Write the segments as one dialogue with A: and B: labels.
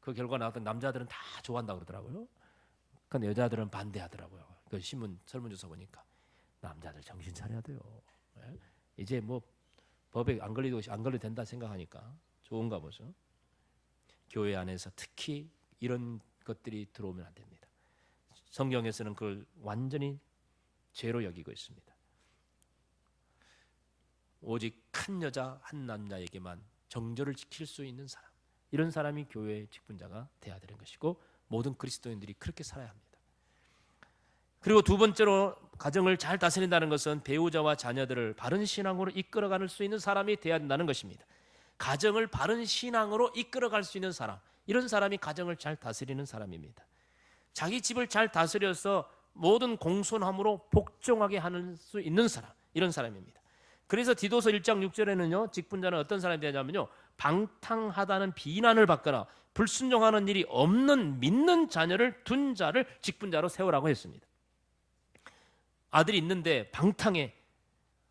A: 그 결과 나왔던 남자들은 다 좋아한다고 그러더라고요. 근데 여자들은 반대하더라고요. 그 신문 설문조사 보니까 남자들 정신 차려야 돼요. 예? 이제 뭐 법에 안 걸려도 된다 생각하니까 좋은가 보죠. 교회 안에서 특히 이런 것들이 들어오면 안 됩니다. 성경에서는 그걸 완전히 죄로 여기고 있습니다. 오직 한 여자 한 남자에게만 정절을 지킬 수 있는 사람, 이런 사람이 교회의 직분자가 되어야 되는 것이고 모든 그리스도인들이 그렇게 살아야 합니다. 그리고 두 번째로 가정을 잘 다스린다는 것은 배우자와 자녀들을 바른 신앙으로 이끌어갈 수 있는 사람이 되어야 된다는 것입니다. 가정을 바른 신앙으로 이끌어갈 수 있는 사람, 이런 사람이 가정을 잘 다스리는 사람입니다. 자기 집을 잘 다스려서 모든 공손함으로 복종하게 하는 수 있는 사람, 이런 사람입니다. 그래서 디도서 1장 6절에는요, 직분자는 어떤 사람이 되냐면요, 방탕하다는 비난을 받거나 불순종하는 일이 없는 믿는 자녀를 둔 자를 직분자로 세우라고 했습니다. 아들이 있는데 방탕해,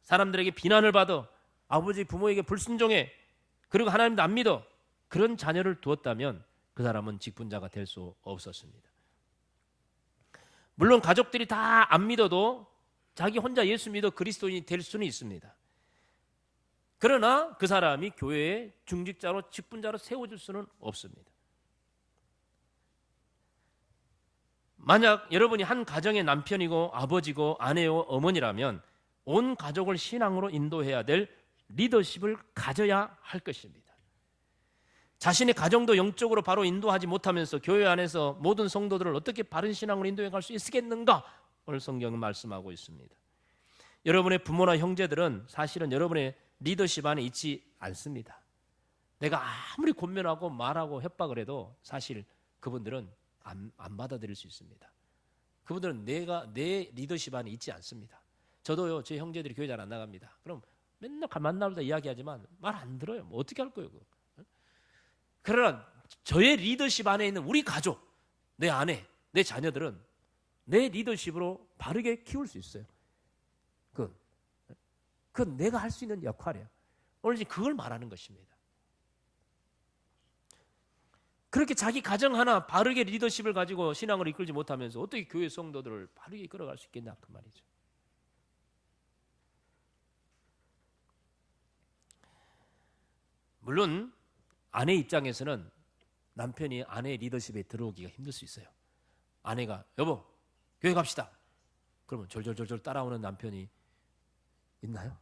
A: 사람들에게 비난을 받아, 아버지 부모에게 불순종해, 그리고 하나님도 안 믿어, 그런 자녀를 두었다면 그 사람은 직분자가 될 수 없었습니다. 물론 가족들이 다 안 믿어도 자기 혼자 예수 믿어 그리스도인이 될 수는 있습니다. 그러나 그 사람이 교회의 중직자로 직분자로 세워질 수는 없습니다. 만약 여러분이 한 가정의 남편이고 아버지고 아내요 어머니라면 온 가족을 신앙으로 인도해야 될 리더십을 가져야 할 것입니다. 자신의 가정도 영적으로 바로 인도하지 못하면서 교회 안에서 모든 성도들을 어떻게 바른 신앙으로 인도해 갈 수 있겠는가? 오늘 성경은 말씀하고 있습니다. 여러분의 부모나 형제들은 사실은 여러분의 리더십 안에 있지 않습니다. 내가 아무리 권면하고 말하고 협박을 해도 사실 그분들은 안 받아들일 수 있습니다. 그분들은 내 리더십 안에 있지 않습니다. 저도요, 제 형제들이 교회 잘 안 나갑니다. 그럼 맨날 만나면서 이야기하지만 말 안 들어요. 뭐 어떻게 할 거예요? 그러나 저의 리더십 안에 있는 우리 가족, 내 아내, 내 자녀들은 내 리더십으로 바르게 키울 수 있어요. 그건 내가 할 수 있는 역할이에요. 오늘 지금 그걸 말하는 것입니다. 그렇게 자기 가정 하나 바르게 리더십을 가지고 신앙을 이끌지 못하면서 어떻게 교회 성도들을 바르게 이끌어갈 수 있겠냐 그 말이죠. 물론 아내 입장에서는 남편이 아내의 리더십에 들어오기가 힘들 수 있어요. 아내가 여보 교회 갑시다. 그러면 졸졸졸졸 따라오는 남편이 있나요?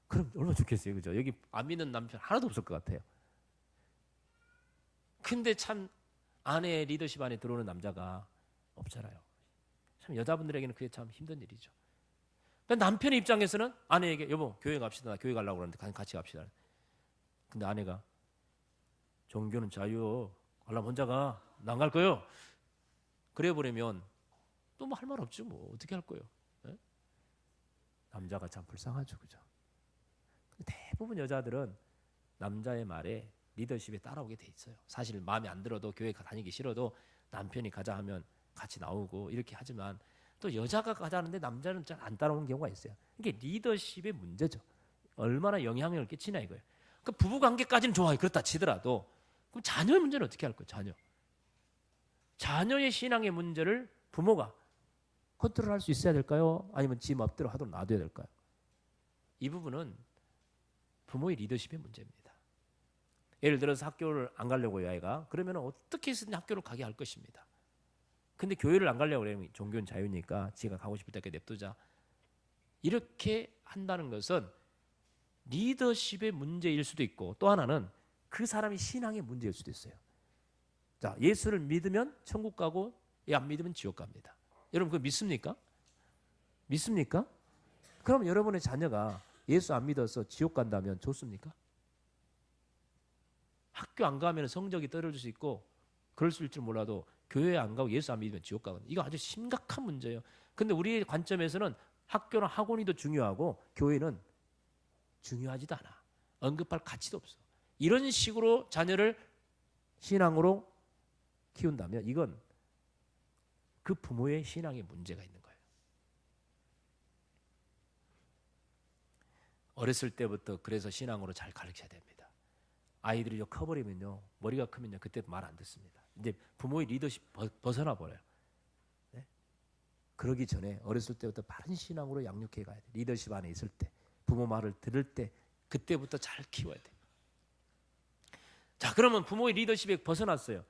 A: 그럼 얼마나 좋겠어요, 그죠? 여기 안 믿는 남편 하나도 없을 것 같아요. 근데 참 아내의 리더십 안에 들어오는 남자가 없잖아요. 참 여자분들에게는 그게 참 힘든 일이죠. 남편의 입장에서는 아내에게 여보 교회 갑시다. 나 교회 가려고 그러는데 같이 갑시다. 근데 아내가 종교는 자유. 가려면 혼자 가. 나 안 갈 거요. 그래 버리면 또 뭐 할 말 없죠. 뭐 어떻게 할 거예요? 네? 남자가 참 불쌍하죠, 그죠? 대부분 여자들은 남자의 말에 리더십에 따라오게 돼 있어요. 사실 마음에 안 들어도 교회 다니기 싫어도 남편이 가자 하면 같이 나오고 이렇게 하지만 또 여자가 가자는데 남자는 잘 안 따라오는 경우가 있어요. 이게 리더십의 문제죠. 얼마나 영향력을 끼치냐 이거예요. 그 부부 관계까지는 좋아요. 그렇다 치더라도 그럼 자녀의 문제는 어떻게 할 거예요? 자녀의 신앙의 문제를 부모가 컨트롤할 수 있어야 될까요? 아니면 지 맘대로 하도록 놔둬야 될까요? 이 부분은 부모의 리더십의 문제입니다. 예를 들어서 학교를 안 가려고 해요, 아이가. 그러면 어떻게 해서든 학교를 가게 할 것입니다. 근데 교회를 안 가려고 그러면 종교는 자유니까 지가 가고 싶을 때까지 냅두자. 이렇게 한다는 것은 리더십의 문제일 수도 있고 또 하나는 그 사람이 신앙의 문제일 수도 있어요. 자, 예수를 믿으면 천국 가고 안 믿으면 지옥 갑니다. 여러분 그거 믿습니까? 믿습니까? 그럼 여러분의 자녀가 예수 안 믿어서 지옥 간다면 좋습니까? 학교 안 가면 성적이 떨어질 수 있고 그럴 수 있을 줄 몰라도 교회 안 가고 예수 안 믿으면 지옥 가거든요. 이거 아주 심각한 문제예요. 근데 우리의 관점에서는 학교나 학원이 더 중요하고 교회는 중요하지도 않아. 언급할 가치도 없어. 이런 식으로 자녀를 신앙으로 키운다면 이건 그 부모의 신앙에 문제가 있는 거예요. 어렸을 때부터 그래서 신앙으로 잘 가르쳐야 됩니다. 아이들이 커버리면요, 머리가 크면요, 그때 말 안 듣습니다. 이제 부모의 리더십 벗어나 버려요. 네? 그러기 전에 어렸을 때부터 바른 신앙으로 양육해 가야 돼. 리더십 안에 있을 때, 부모 말을 들을 때, 그때부터 잘 키워야 돼. 자, 그러면 부모의 리더십에 벗어났어요.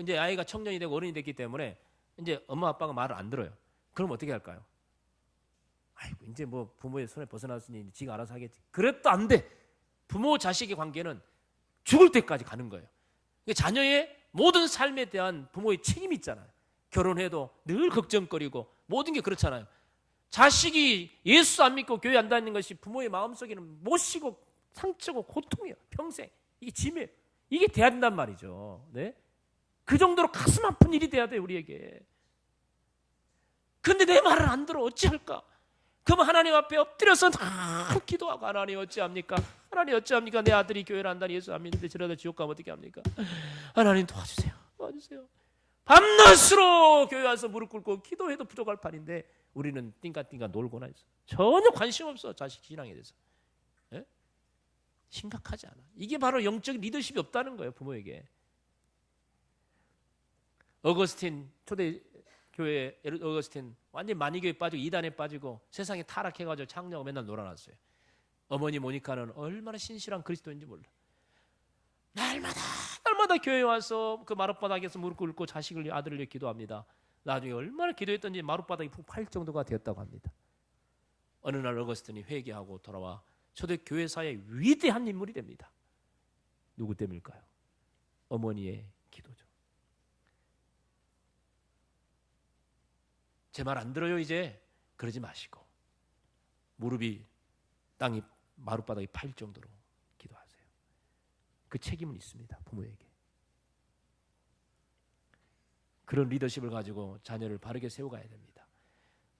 A: 이제 아이가 청년이 되고 어른이 됐기 때문에 이제 엄마 아빠가 말을 안 들어요. 그럼 어떻게 할까요? 아이고, 이제 뭐 부모의 손에 벗어났으니 지가 알아서 하겠지. 그래도 안 돼. 부모 자식의 관계는 죽을 때까지 가는 거예요. 자녀의 모든 삶에 대한 부모의 책임이 있잖아요. 결혼해도 늘 걱정거리고 모든 게 그렇잖아요. 자식이 예수 안 믿고 교회 안 다니는 것이 부모의 마음속에는 못시고 상처고 고통이에요. 평생. 이게 짐이에요. 이게 돼야 된단 말이죠. 네? 그 정도로 가슴 아픈 일이 돼야 돼요, 우리에게. 근데 내 말을 안 들어 어찌할까? 그럼 하나님 앞에 엎드려서 다 기도하고, 하나님 어찌합니까? 하나님 어찌합니까? 내 아들이 교회를 안 다니 예수 안 믿는데 저러다 지옥 가면 어떻게 합니까? 하나님 도와주세요. 도와주세요. 밤낮으로 교회 와서 무릎 꿇고 기도해도 부족할 판인데 우리는 띵가띵가 놀고나 있어. 전혀 관심 없어, 자식 신앙에 대해서. 예? 심각하지 않아. 이게 바로 영적 리더십이 없다는 거예요, 부모에게. 어거스틴, 초대 교회 어거스틴 완전 만이교에 빠지고 이단에 빠지고 세상에 타락해가지고 창녀하고 맨날 놀아놨어요. 어머니 모니카는 얼마나 신실한 그리스도인지 몰라. 날마다 교회에 와서 그 마룻바닥에서 무릎 꿇고 자식을, 아들을 위해 기도합니다. 나중에 얼마나 기도했던지 마룻바닥이 푹 파일 정도가 되었다고 합니다. 어느 날 어거스틴이 회개하고 돌아와 초대 교회사의 위대한 인물이 됩니다. 누구 때문일까요? 어머니의 기도죠. 제 말 안 들어요 이제? 그러지 마시고 무릎이 땅이 마룻바닥이 파일 정도로 기도하세요. 그 책임은 있습니다, 부모에게. 그런 리더십을 가지고 자녀를 바르게 세워가야 됩니다.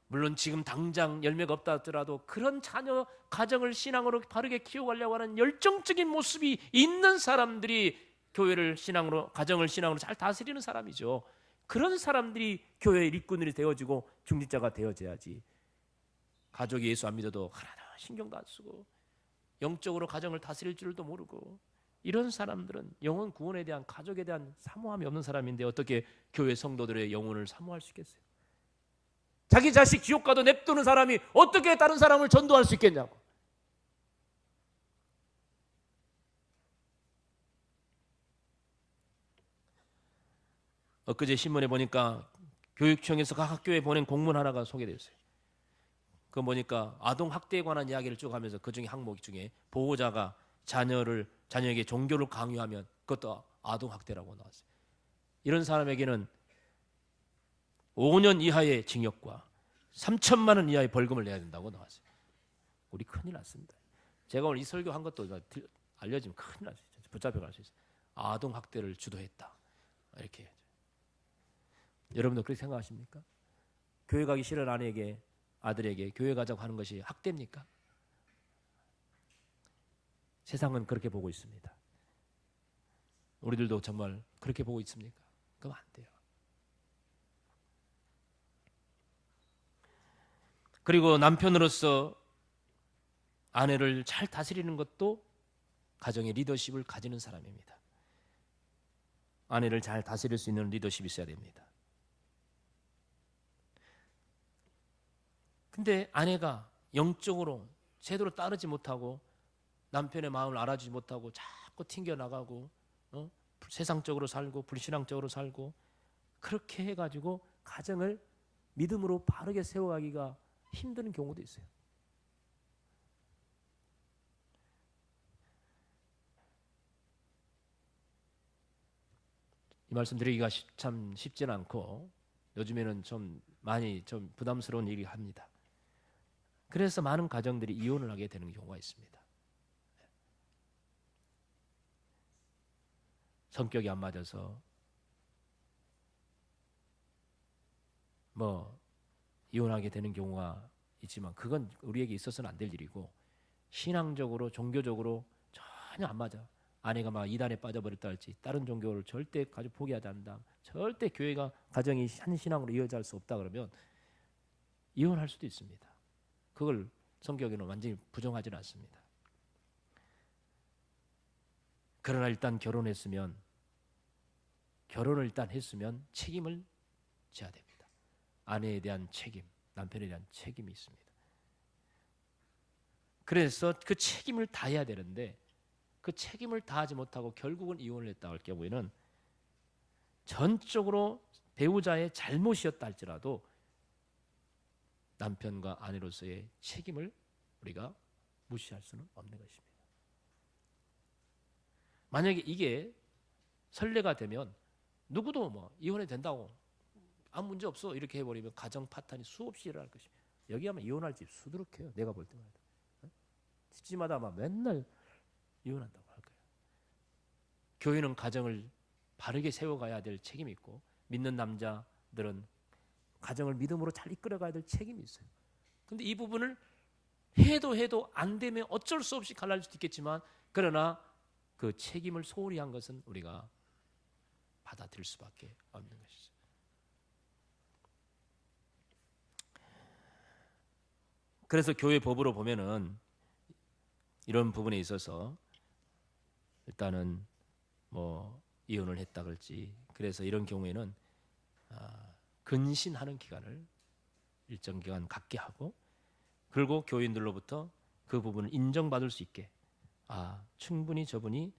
A: 물론 지금 당장 열매가 없다 하더라도 그런 자녀 가정을 신앙으로 바르게 키워가려고 하는 열정적인 모습이 있는 사람들이 교회를 신앙으로, 가정을 신앙으로 잘 다스리는 사람이죠. 그런 사람들이 교회의 일꾼들이 되어지고 중직자가 되어져야지. 가족이 예수 안 믿어도 하나도 신경도 안 쓰고 영적으로 가정을 다스릴 줄도 모르고, 이런 사람들은 영혼 구원에 대한, 가족에 대한 사모함이 없는 사람인데 어떻게 교회 성도들의 영혼을 사모할 수 있겠어요? 자기 자식 지옥 가도 냅두는 사람이 어떻게 다른 사람을 전도할 수 있겠냐고. 엊그제 신문에 보니까 교육청에서 각 학교에 보낸 공문 하나가 소개되었어요. 그거 보니까 아동 학대에 관한 이야기를 쭉 하면서 그 중에 항목 중에 보호자가 자녀에게 종교를 강요하면 그것도 아동 학대라고 나왔어요. 이런 사람에게는 5년 이하의 징역과 3천만 원 이하의 벌금을 내야 된다고 나왔어요. 우리 큰일 났습니다. 제가 오늘 이 설교한 것도 알려지면 큰일 났어요. 붙잡혀갈 수 있어요. 아동 학대를 주도했다, 이렇게. 여러분도 그렇게 생각하십니까? 교회 가기 싫은 아내에게, 아들에게 교회 가자고 하는 것이 학대입니까? 세상은 그렇게 보고 있습니다. 우리들도 정말 그렇게 보고 있습니까? 그럼 안 돼요. 그리고 남편으로서 아내를 잘 다스리는 것도 가정의 리더십을 가지는 사람입니다. 아내를 잘 다스릴 수 있는 리더십이 있어야 됩니다. 근데 아내가 영적으로 제대로 따르지 못하고 남편의 마음을 알아주지 못하고 자꾸 튕겨나가고 세상적으로 살고 불신앙적으로 살고, 그렇게 해가지고 가정을 믿음으로 바르게 세워가기가 힘든 경우도 있어요. 이 말씀 드리기가 참 쉽지는 않고 요즘에는 좀 많이 좀 부담스러운 일이 합니다. 그래서 많은 가정들이 이혼을 하게 되는 경우가 있습니다. 성격이 안 맞아서 이혼하게 되는 경우가 있지만 그건 우리에게 있어서는 안 될 일이고, 신앙적으로 종교적으로 전혀 안 맞아. 아내가 막 이단에 빠져버렸다 할지 다른 종교를 절대 가지고 포기하지 않는다, 절대 교회가 가정이 한 신앙으로 이어질 수 없다 그러면 이혼할 수도 있습니다. 그걸 성경에는 완전히 부정하지는 않습니다. 그러나 일단 결혼했으면 결혼을 일단 했으면 책임을 져야 됩니다. 아내에 대한 책임, 남편에 대한 책임이 있습니다. 그래서 그 책임을 다해야 되는데 그 책임을 다하지 못하고 결국은 이혼을 했다 할 경우에는 전적으로 배우자의 잘못이었다 할지라도 남편과 아내로서의 책임을 우리가 무시할 수는 없는 것입니다. 만약에 이게 선례가 되면 누구도 뭐 이혼해도 된다고 아무 문제 없어 이렇게 해버리면 가정 파탄이 수없이 일어날 것입니다. 여기 하면 이혼할 집 수두룩해요. 내가 볼 때마다 집집마다 아마 맨날 이혼한다고 할 거예요. 교회는 가정을 바르게 세워가야 될 책임이 있고 믿는 남자들은 가정을 믿음으로 잘 이끌어가야 될 책임이 있어요. 그런데 이 부분을 해도 안 되면 어쩔 수 없이 갈라질 수도 있겠지만 그러나 그 책임을 소홀히 한 것은 우리가 받아들일 수밖에 없는 것이죠. 그래서 교회 법으로 보면은 이런 부분에 있어서 일단은 뭐 이혼을 했다 그럴지 그래서 이런 경우에는 근신하는 기간을 일정 기간 갖게 하고 그리고 교인들로부터 그 부분을 인정받을 수 있게 충분히 저분이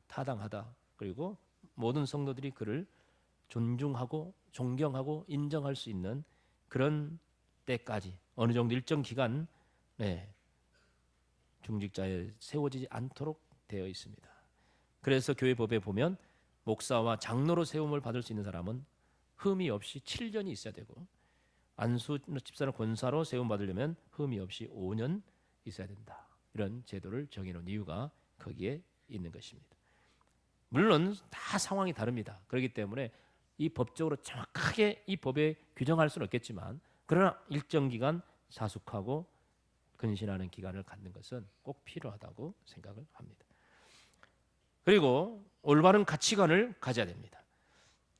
A: 타당하다 그리고 모든 성도들이 그를 존중하고 존경하고 인정할 수 있는 그런 때까지 어느 정도 일정 기간 중직자에 세워지지 않도록 되어 있습니다. 그래서 교회 법에 보면 목사와 장로로 세움을 받을 수 있는 사람은 흠이 없이 7년이 있어야 되고 안수 집사나 권사로 세움 받으려면 흠이 없이 5년 있어야 된다. 이런 제도를 정해놓은 이유가 거기에 있는 것입니다. 물론 다 상황이 다릅니다. 그렇기 때문에 이 법적으로 정확하게 이 법에 규정할 수는 없겠지만 그러나 일정 기간 사숙하고 근신하는 기간을 갖는 것은 꼭 필요하다고 생각을 합니다. 그리고 올바른 가치관을 가져야 됩니다.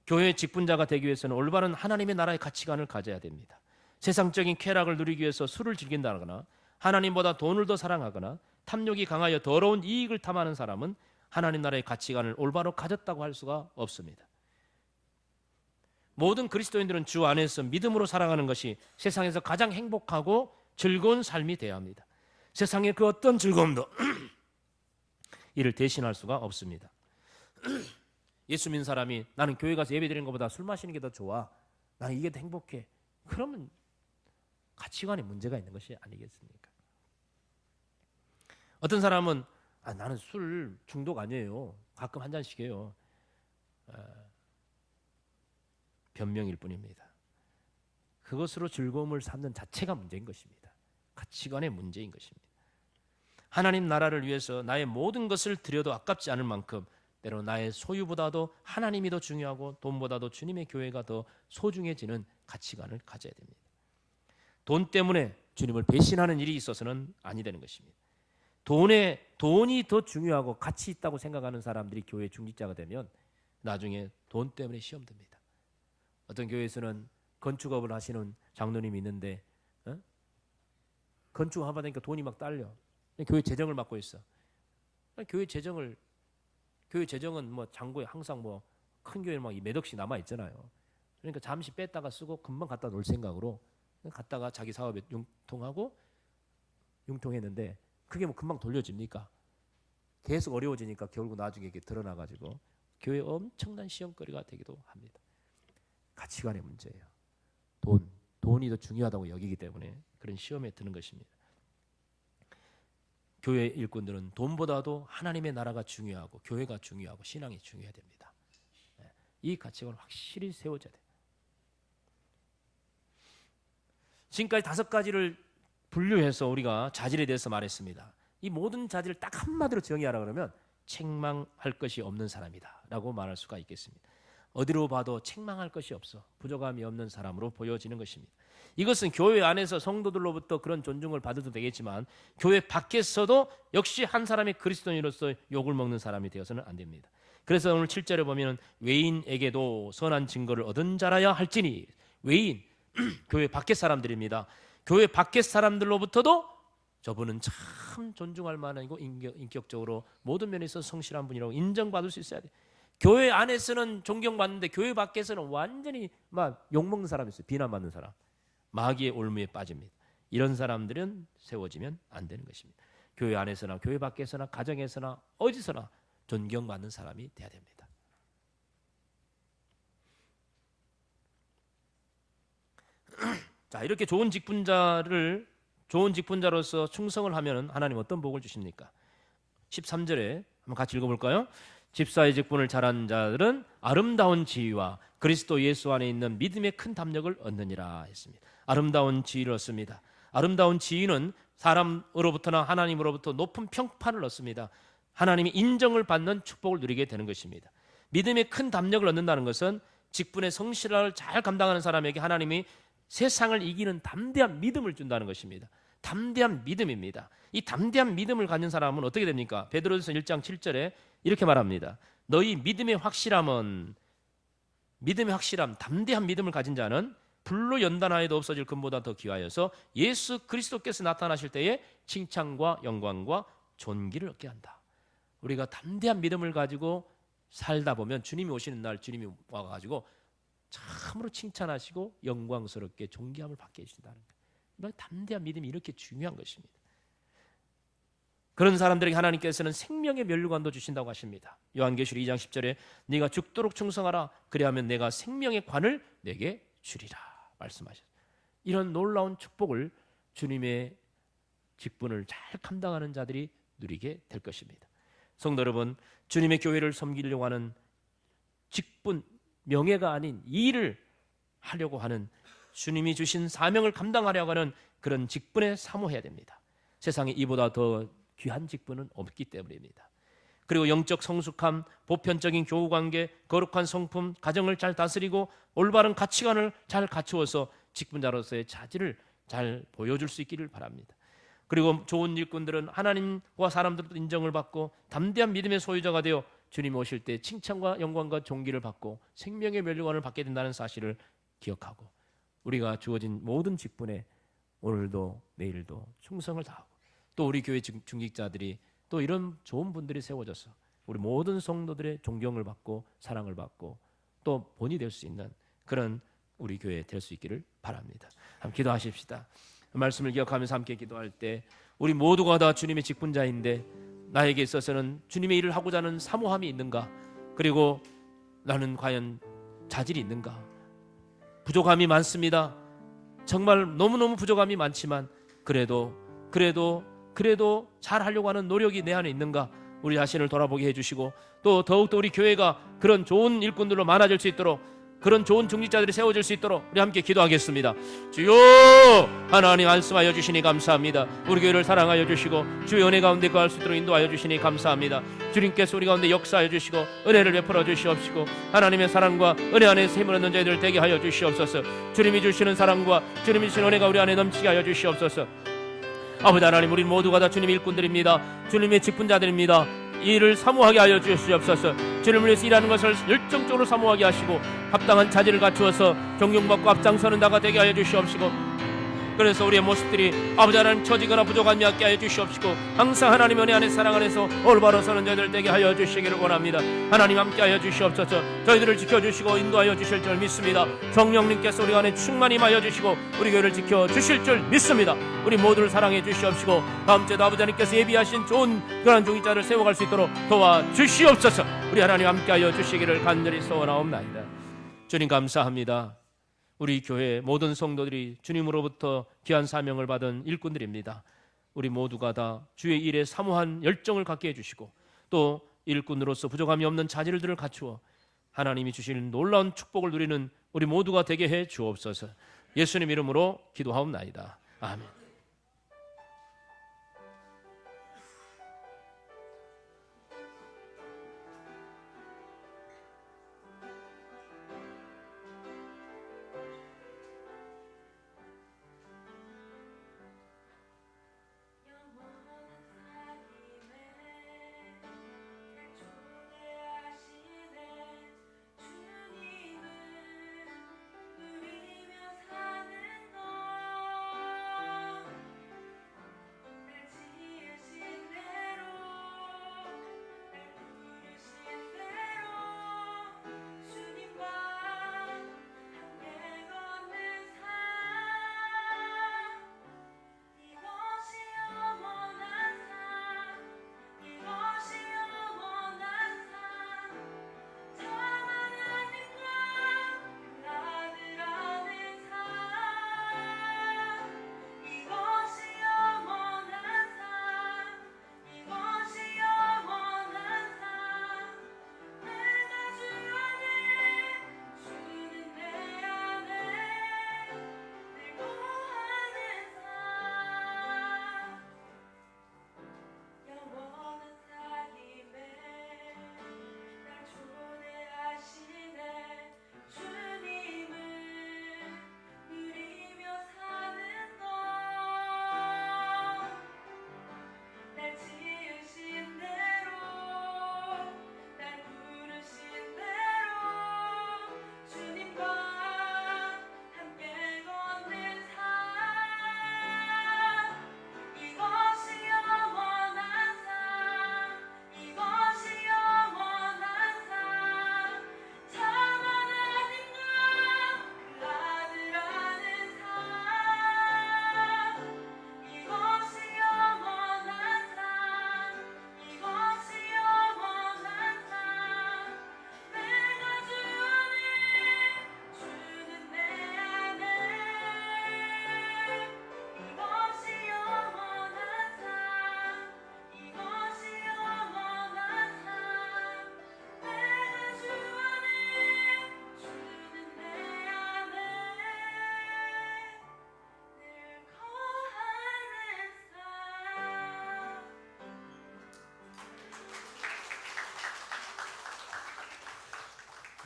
A: 교회 직분자가 되기 위해서는 올바른 하나님의 나라의 가치관을 가져야 됩니다. 세상적인 쾌락을 누리기 위해서 술을 즐긴다거나 하나님보다 돈을 더 사랑하거나 탐욕이 강하여 더러운 이익을 탐하는 사람은 하나님 나라의 가치관을 올바로 가졌다고 할 수가 없습니다. 모든 그리스도인들은 주 안에서 믿음으로 살아가는 것이 세상에서 가장 행복하고 즐거운 삶이 되어야 합니다. 세상의 그 어떤 즐거움도 이를 대신할 수가 없습니다. 예수 믿는 사람이 나는 교회 가서 예배 드리는 것보다 술 마시는 게 더 좋아. 나는 이게 더 행복해. 그러면 가치관에 문제가 있는 것이 아니겠습니까? 어떤 사람은 나는 술 중독 아니에요. 가끔 한 잔씩 해요. 변명일 뿐입니다. 그것으로 즐거움을 삼는 자체가 문제인 것입니다. 가치관의 문제인 것입니다. 하나님 나라를 위해서 나의 모든 것을 드려도 아깝지 않을 만큼 때로 나의 소유보다도 하나님이 더 중요하고 돈보다도 주님의 교회가 더 소중해지는 가치관을 가져야 됩니다. 돈 때문에 주님을 배신하는 일이 있어서는 아니 되는 것입니다. 돈이 더 중요하고 가치 있다고 생각하는 사람들이 교회 중직자가 되면 나중에 돈 때문에 시험 듭니다. 어떤 교회에서는 건축업을 하시는 장로님이 있는데 건축 하다 보니까 돈이 막 딸려. 교회 재정을 맡고 있어. 교회 재정은 뭐 잔고에 항상 뭐 큰 교회는 막 몇 억씩 남아 있잖아요. 그러니까 잠시 뺐다가 쓰고 금방 갖다 놓을 생각으로 갖다가 자기 사업에 융통했는데 그게 뭐 금방 돌려집니까? 계속 어려워지니까 결국 나중에 이게 드러나가지고 교회에 엄청난 시험거리가 되기도 합니다. 가치관의 문제예요. 돈이 더 중요하다고 여기기 때문에 그런 시험에 드는 것입니다. 교회 일꾼들은 돈보다도 하나님의 나라가 중요하고 교회가 중요하고 신앙이 중요해야 됩니다. 이 가치관을 확실히 세워줘야 돼요. 지금까지 5가지를 분류해서 우리가 자질에 대해서 말했습니다. 이 모든 자질을 딱 한마디로 정의하라 그러면 책망할 것이 없는 사람이다 라고 말할 수가 있겠습니다. 어디로 봐도 책망할 것이 없어 부족함이 없는 사람으로 보여지는 것입니다. 이것은 교회 안에서 성도들로부터 그런 존중을 받아도 되겠지만 교회 밖에서도 역시 한 사람의 그리스도인으로서 욕을 먹는 사람이 되어서는 안 됩니다. 그래서 오늘 7절에 보면 외인에게도 선한 증거를 얻은 자라야 할지니 외인, 교회 밖의 사람들입니다. 교회 밖의 사람들로부터도 저분은 참 존중할 만하고 인격적으로 모든 면에서 성실한 분이라고 인정받을 수 있어야 돼요. 교회 안에서는 존경받는데 교회 밖에서는 완전히 막 욕먹는 사람이 있어요. 비난받는 사람. 마귀의 올무에 빠집니다. 이런 사람들은 세워지면 안 되는 것입니다. 교회 안에서나 교회 밖에서나 가정에서나 어디서나 존경받는 사람이 돼야 됩니다. 자, 이렇게 좋은 직분자로서 충성을 하면 하나님 어떤 복을 주십니까? 13절에 한번 같이 읽어볼까요? 집사의 직분을 잘하는 자들은 아름다운 지위와 그리스도 예수 안에 있는 믿음의 큰 담력을 얻느니라 했습니다. 아름다운 지위를 얻습니다. 아름다운 지위는 사람으로부터나 하나님으로부터 높은 평판을 얻습니다. 하나님이 인정을 받는 축복을 누리게 되는 것입니다. 믿음의 큰 담력을 얻는다는 것은 직분의 성실을 잘 감당하는 사람에게 하나님이 세상을 이기는 담대한 믿음을 준다는 것입니다. 담대한 믿음입니다. 이 담대한 믿음을 가진 사람은 어떻게 됩니까? 베드로전서 1장 7절에 이렇게 말합니다. 너희 믿음의 확실함, 담대한 믿음을 가진 자는 불로 연단하여도 없어질 금보다 더 귀하여서 예수 그리스도께서 나타나실 때에 칭찬과 영광과 존귀를 얻게 한다. 우리가 담대한 믿음을 가지고 살다 보면 주님이 오시는 날 주님이 와가지고 참으로 칭찬하시고 영광스럽게 존귀함을 받게 해주신다는 거예요. 담대한 믿음이 이렇게 중요한 것입니다. 그런 사람들에게 하나님께서는 생명의 면류관도 주신다고 하십니다. 요한계시록 2장 10절에 네가 죽도록 충성하라 그리하면 내가 생명의 관을 내게 주리라 말씀하셨어요. 이런 놀라운 축복을 주님의 직분을 잘 감당하는 자들이 누리게 될 것입니다. 성도 여러분, 주님의 교회를 섬기려고 하는 직분, 명예가 아닌 이 일을 하려고 하는 주님이 주신 사명을 감당하려고 하는 그런 직분에 사모해야 됩니다. 세상에 이보다 더 귀한 직분은 없기 때문입니다. 그리고 영적 성숙함, 보편적인 교우관계, 거룩한 성품, 가정을 잘 다스리고 올바른 가치관을 잘 갖추어서 직분자로서의 자질을 잘 보여줄 수 있기를 바랍니다. 그리고 좋은 일꾼들은 하나님과 사람들도 인정을 받고 담대한 믿음의 소유자가 되어 주님 오실 때 칭찬과 영광과 존귀를 받고 생명의 면류관을 받게 된다는 사실을 기억하고 우리가 주어진 모든 직분에 오늘도 내일도 충성을 다하고 또 우리 교회 중직자들이 또 이런 좋은 분들이 세워져서 우리 모든 성도들의 존경을 받고 사랑을 받고 또 본이 될 수 있는 그런 우리 교회 될 수 있기를 바랍니다. 한번 기도하십시다. 말씀을 기억하면서 함께 기도할 때 우리 모두가 다 주님의 직분자인데 나에게 있어서는 주님의 일을 하고자 하는 사모함이 있는가? 그리고 나는 과연 자질이 있는가? 부족함이 많습니다. 정말 너무너무 부족함이 많지만 그래도 잘 하려고 하는 노력이 내 안에 있는가? 우리 자신을 돌아보게 해주시고 또 더욱더 우리 교회가 그런 좋은 일꾼들로 많아질 수 있도록 그런 좋은 중직자들이 세워질 수 있도록 우리 함께 기도하겠습니다. 주여 하나님 말씀하여 주시니 감사합니다. 우리 교회를 사랑하여 주시고 주의 은혜 가운데 거할 수 있도록 인도하여 주시니 감사합니다. 주님께서 우리 가운데 역사하여 주시고 은혜를 베풀어 주시옵시고 하나님의 사랑과 은혜 안에서 힘을 얻는 자들 되게 하여 주시옵소서. 주님이 주시는 사랑과 주님이 주시는 은혜가 우리 안에 넘치게 하여 주시옵소서. 아버지 하나님, 우리 모두가 다 주님의 일꾼들입니다. 주님의 직분자들입니다. 이 일을 사모하게 하여 주시옵소서. 주님을 위해서 일하는 것을 열정적으로 사모하게 하시고 합당한 자질을 갖추어서 존경받고 앞장서는 자가 되게 하여 주시옵시고 그래서 우리의 모습들이 아버지 하나님 처지거나 부족함이 없게 하여 주시옵시고 항상 하나님 은혜 안에 사랑 안에서 올바로 서는 자들 되게 하여 주시기를 원합니다. 하나님 함께 하여 주시옵소서. 저희들을 지켜주시고 인도하여 주실 줄 믿습니다. 성령님께서 우리 안에 충만히 임하여 주시고 우리 교회를 지켜주실 줄 믿습니다. 우리 모두를 사랑해 주시옵시고 다음 주에도 아버지 하나님께서 예비하신 좋은 그런 중직자를 세워갈 수 있도록 도와주시옵소서. 우리 하나님 함께 하여 주시기를 간절히 소원하옵나이다. 주님 감사합니다. 우리 교회 모든 성도들이 주님으로부터 귀한 사명을 받은 일꾼들입니다. 우리 모두가 다 주의 일에 사모한 열정을 갖게 해주시고 또 일꾼으로서 부족함이 없는 자질들을 갖추어 하나님이 주시는 놀라운 축복을 누리는 우리 모두가 되게 해 주옵소서. 예수님 이름으로 기도하옵나이다. 아멘.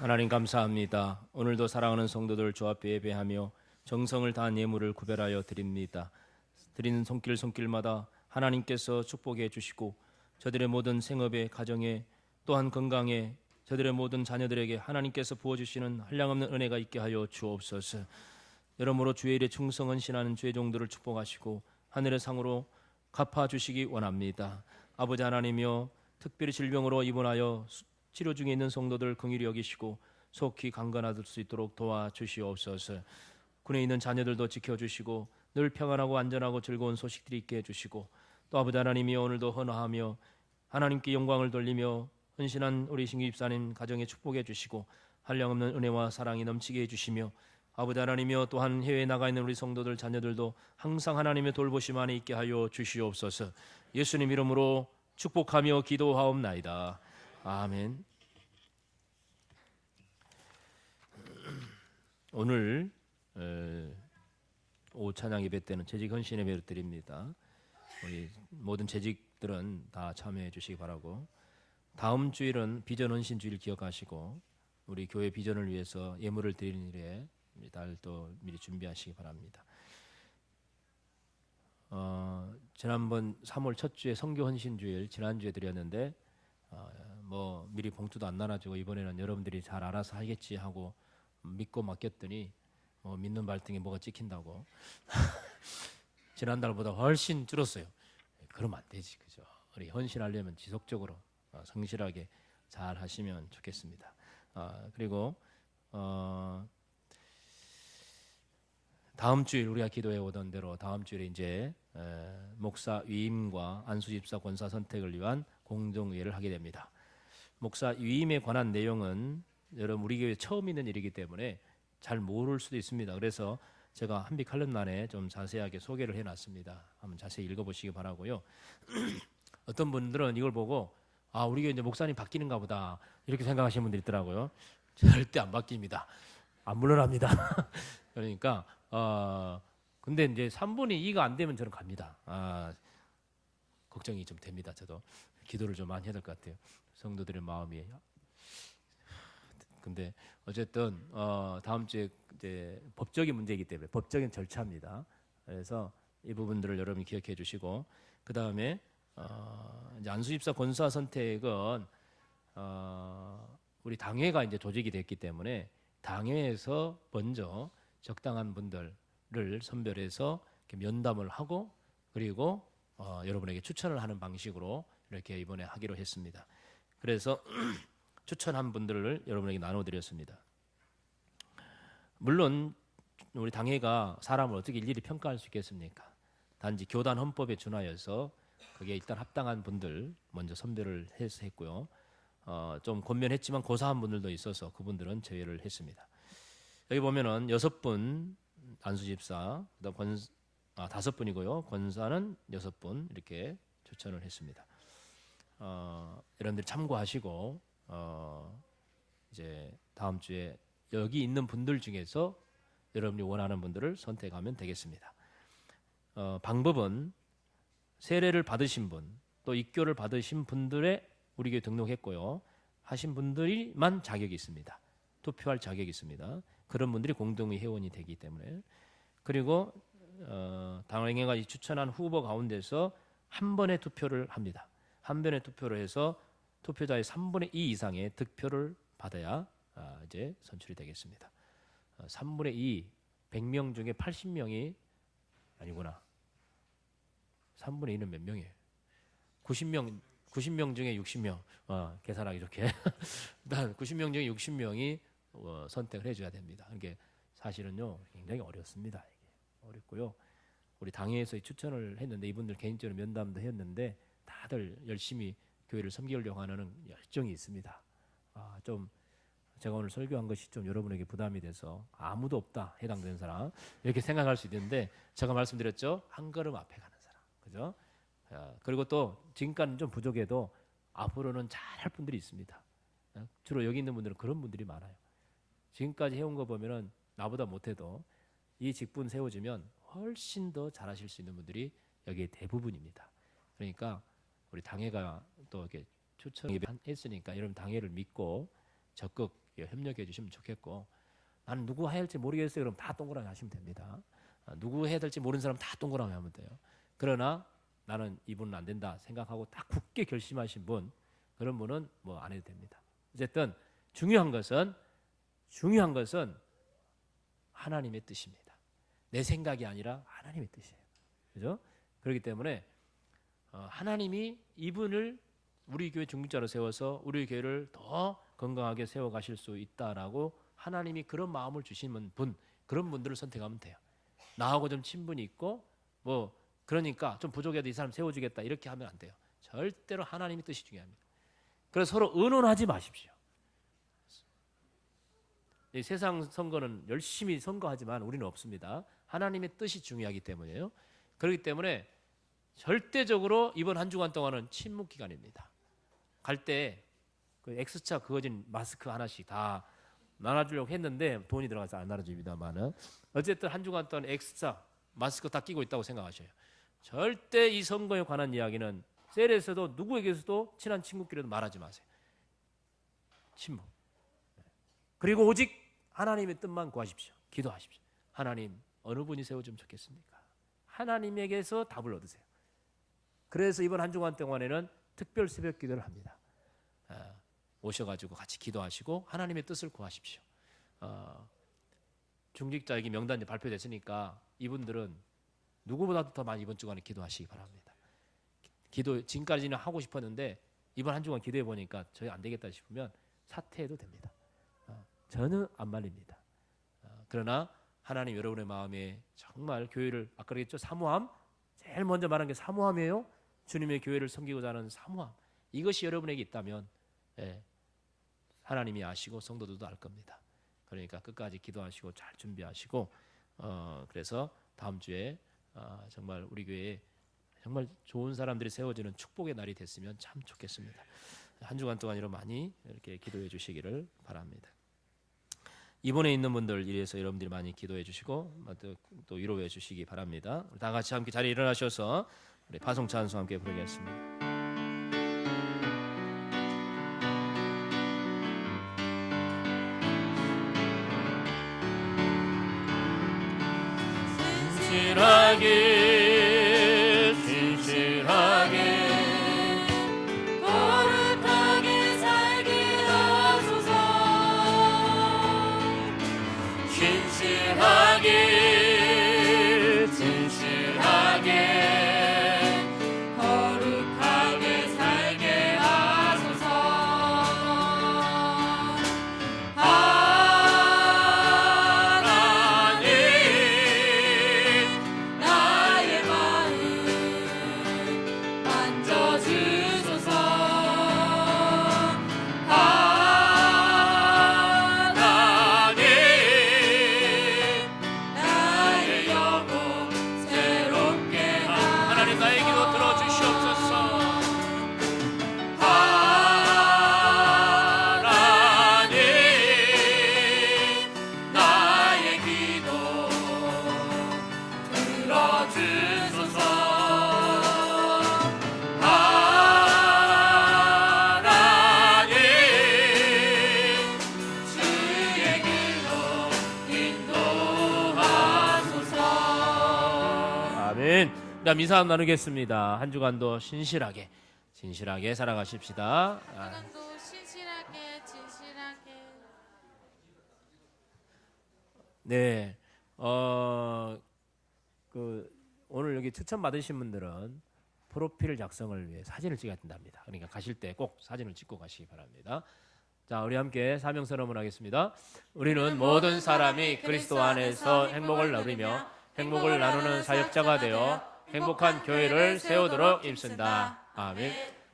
A: 하나님 감사합니다. 오늘도 사랑하는 성도들 주 앞에 예배하며 정성을 다한 예물을 구별하여 드립니다. 드리는 손길마다 하나님께서 축복해 주시고 저들의 모든 생업에 가정에 또한 건강에 저들의 모든 자녀들에게 하나님께서 부어주시는 한량없는 은혜가 있게 하여 주옵소서. 여러모로 주의 일에 충성 헌신하는 주의 종들을 축복하시고 하늘의 상으로 갚아주시기 원합니다. 아버지 하나님이여, 특별히 질병으로 입원하여 치료 중에 있는 성도들 긍휼히 여기시고 속히 강건할 수 있도록 도와주시옵소서. 군에 있는 자녀들도 지켜주시고 늘 평안하고 안전하고 즐거운 소식들이 있게 해주시고, 또 아버지 하나님이여, 오늘도 헌화하며 하나님께 영광을 돌리며 헌신한 우리 신규 집사님 가정에 축복해 주시고 한량없는 은혜와 사랑이 넘치게 해주시며, 아버지 하나님이여, 또한 해외에 나가 있는 우리 성도들 자녀들도 항상 하나님의 돌보심 안에 있게 하여 주시옵소서. 예수님 이름으로 축복하며 기도하옵나이다. 아멘. 오늘 오후 찬양 예배 때는 재직 헌신 예배를 드립니다. 우리 모든 재직들은 다 참여해 주시기 바라고, 다음 주일은 비전 헌신 주일 기억하시고 우리 교회 비전을 위해서 예물을 드리는 일에 달도 미리 준비하시기 바랍니다. 지난번 3월 첫 주에 선교 헌신 주일 지난주에 드렸는데 뭐 미리 봉투도 안 나눠주고 이번에는 여러분들이 잘 알아서 하겠지 하고 믿고 맡겼더니 믿는 발등에 뭐가 찍힌다고 지난달보다 훨씬 줄었어요. 그러면 안 되지, 그죠? 우리 헌신하려면 지속적으로 성실하게 잘 하시면 좋겠습니다. 그리고 다음 주일 우리가 기도해 오던 대로 다음 주일에 이제 목사 위임과 안수집사 권사 선택을 위한 공동회의를 하게 됩니다. 목사 위임에 관한 내용은 여러분 우리 교회 처음 있는 일이기 때문에 잘 모를 수도 있습니다. 그래서 제가 한빛 칼럼란에 좀 자세하게 소개를 해놨습니다. 한번 자세히 읽어보시기 바라고요. 어떤 분들은 이걸 보고 우리 교회 이제 목사님 바뀌는가 보다 이렇게 생각하시는 분들이 있더라고요. 절대 안 바뀝니다. 안 물러납니다. 그러니까 근데 이제 3분의 2가 안 되면 저는 갑니다. 걱정이 좀 됩니다. 저도 기도를 좀 많이 해야 될 것 같아요. 성도들의 마음이. 근데 어쨌든 다음 주에 이제 법적인 문제이기 때문에 법적인 절차입니다. 그래서 이 부분들을 여러분이 기억해 주시고, 그 다음에 이제 안수집사 권사 선택은 우리 당회가 이제 조직이 됐기 때문에 당회에서 먼저 적당한 분들을 선별해서 이렇게 면담을 하고 그리고 여러분에게 추천을 하는 방식으로 이렇게 이번에 하기로 했습니다. 그래서 추천한 분들을 여러분에게 나눠드렸습니다. 물론 우리 당회가 사람을 어떻게 일일이 평가할 수 있겠습니까? 단지 교단 헌법에 준하여서 그게 일단 합당한 분들 먼저 선별을 해서 했고요. 좀 권면했지만 고사한 분들도 있어서 그분들은 제외를 했습니다. 여기 보면은 6분 안수집사, 그다음 5분이고요. 권사는 6분 이렇게 추천을 했습니다. 여러분들 참고하시고 이제 다음 주에 여기 있는 분들 중에서 여러분이 원하는 분들을 선택하면 되겠습니다. 방법은 세례를 받으신 분, 또 입교를 받으신 분들의 우리 교회 등록했고요. 하신 분들이만 자격이 있습니다. 투표할 자격이 있습니다. 그런 분들이 공동의 회원이 되기 때문에. 그리고 당회가 추천한 후보 가운데서 한 번의 투표를 합니다. 한 번의 투표를 해서 투표자의 3분의 2 이상의 득표를 받아야 이제 선출이 되겠습니다. 3분의 2, 100명 중에 80명이 아니구나. 3분의 2는 몇 명이에요? 90명 중에 60명. 계산하기 좋게. 일단 90명 중에 60명이 선택을 해줘야 됩니다. 이게 사실은요 굉장히 어렵습니다. 이게 어렵고요. 우리 당회에서 추천을 했는데 이분들 개인적으로 면담도 했는데 다들 열심히 교회를 섬기려고 하는 열정이 있습니다. 좀 제가 오늘 설교한 것이 좀 여러분에게 부담이 돼서 아무도 없다 해당되는 사람 이렇게 생각할 수 있는데, 제가 말씀드렸죠, 한 걸음 앞에 가는 사람, 그죠? 그리고 또 지금까지는 좀 부족해도 앞으로는 잘할 분들이 있습니다. 주로 여기 있는 분들은 그런 분들이 많아요. 지금까지 해온 거 보면은 나보다 못해도 이 직분 세워지면 훨씬 더 잘하실 수 있는 분들이 여기에 대부분입니다. 그러니까 우리 당회가 또 이렇게 추천했으니까 여러분 당회를 믿고 적극 협력해 주시면 좋겠고, 나는 누구 해야 할지 모르겠어요. 그럼 다 동그라미 하시면 됩니다. 누구 해야 될지 모르는 사람 다 동그라미 하면 돼요. 그러나 나는 이분은 안 된다 생각하고 딱 굳게 결심하신 분, 그런 분은 뭐 안 해도 됩니다. 어쨌든 중요한 것은 하나님의 뜻입니다. 내 생각이 아니라 하나님의 뜻이에요. 그죠? 그렇기 때문에 하나님이 이분을 우리 교회 중직자로 세워서 우리 교회를 더 건강하게 세워가실 수 있다라고 하나님이 그런 마음을 주시는 분, 그런 분들을 선택하면 돼요. 나하고 좀 친분이 있고 뭐 그러니까 좀 부족해도 이 사람 세워주겠다 이렇게 하면 안 돼요. 절대로 하나님의 뜻이 중요합니다. 그래서 서로 의논하지 마십시오. 이 세상 선거는 열심히 선거하지만 우리는 없습니다. 하나님의 뜻이 중요하기 때문이에요. 그렇기 때문에 절대적으로 이번 한 주간 동안은 침묵 기간입니다. 갈 때 그 X자 그어진 마스크 하나씩 다 나눠주려고 했는데 돈이 들어가서 안 나눠줍니다만은 어쨌든 한 주간 동안 X자 마스크 다 끼고 있다고 생각하셔요. 절대 이 선거에 관한 이야기는 셀에서도 누구에게서도 친한 친구끼리도 말하지 마세요. 침묵. 그리고 오직 하나님의 뜻만 구하십시오. 기도하십시오. 하나님, 어느 분이 세워주면 좋겠습니까? 하나님에게서 답을 얻으세요. 그래서 이번 한 주간 동안에는 특별 새벽 기도를 합니다. 오셔가지고 같이 기도하시고 하나님의 뜻을 구하십시오. 중직자에게 명단이 발표됐으니까 이분들은 누구보다도 더 많이 이번 주간에 기도하시기 바랍니다. 기도 지금까지는 하고 싶었는데 이번 한 주간 기도해 보니까 저희 안 되겠다 싶으면 사퇴해도 됩니다. 저는 안 말립니다. 그러나 하나님 여러분의 마음에 정말 교회를 아까 그랬죠, 사모함, 제일 먼저 말한 게 사모함이에요. 주님의 교회를 섬기고자 하는 사모함, 이것이 여러분에게 있다면 하나님이 아시고 성도들도 알 겁니다. 그러니까 끝까지 기도하시고 잘 준비하시고 그래서 다음 주에 정말 우리 교회에 정말 좋은 사람들이 세워지는 축복의 날이 됐으면 참 좋겠습니다. 한 주간 동안으로 많이 이렇게 기도해 주시기를 바랍니다. 이번에 있는 분들 위해서 여러분들이 많이 기도해 주시고 또 위로해 주시기 바랍니다. 다 같이 함께 자리에 일어나셔서 우리 파송 찬송 함께 부르겠습니다. 신실하게
B: 거룩하게 살게 하소서.
A: 신실하게
B: 거룩하게 살게 하소서. 하나님, 나의 마음 만져주소서. 하나님, 나의 영혼 새롭게
A: 하나님 나의 기도 들어주시옵소서.
B: 하나님, 나의 기도 들어주소서. 하나님, 주의 길로 인도하소서.
A: 아멘. 그다음 인사 나누겠습니다. 한 주간도 신실하게 살아가십시다.
B: 시간도 진실하게.
A: 네. 오늘 여기 추천 받으신 분들은 프로필 작성을 위해 사진을 찍어야 된답니다. 그러니까 가실 때 꼭 사진을 찍고 가시기 바랍니다. 자, 우리 함께 사명 선언을 하겠습니다. 우리는 모든 사람이 그리스도 안에서 행복을 나누며 행복을 나누는 사역자가 되어 행복한 교회를 세우도록 힘쓴다. 아멘.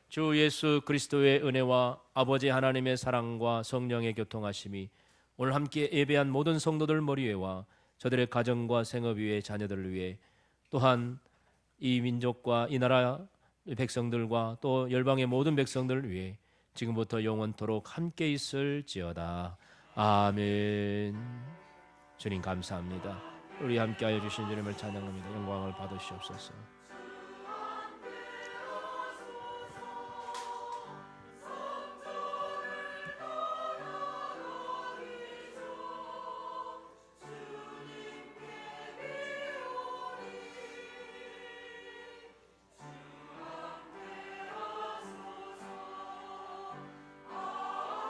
A: 주 예수 그리스도의 은혜와 아버지 하나님의 사랑과 성령의 교통하심이 오늘 함께 예배한 모든 성도들 머리에와 저들의 가정과 생업 위에 자녀들을 위해 또한 이 민족과 이 나라 백성들과 또 열방의 모든 백성들을 위해 지금부터 영원토록 함께 있을지어다. 아멘. 주님 감사합니다. 우리 함께하여 주신 주님을 찬양합니다. 영광을 받으시옵소서.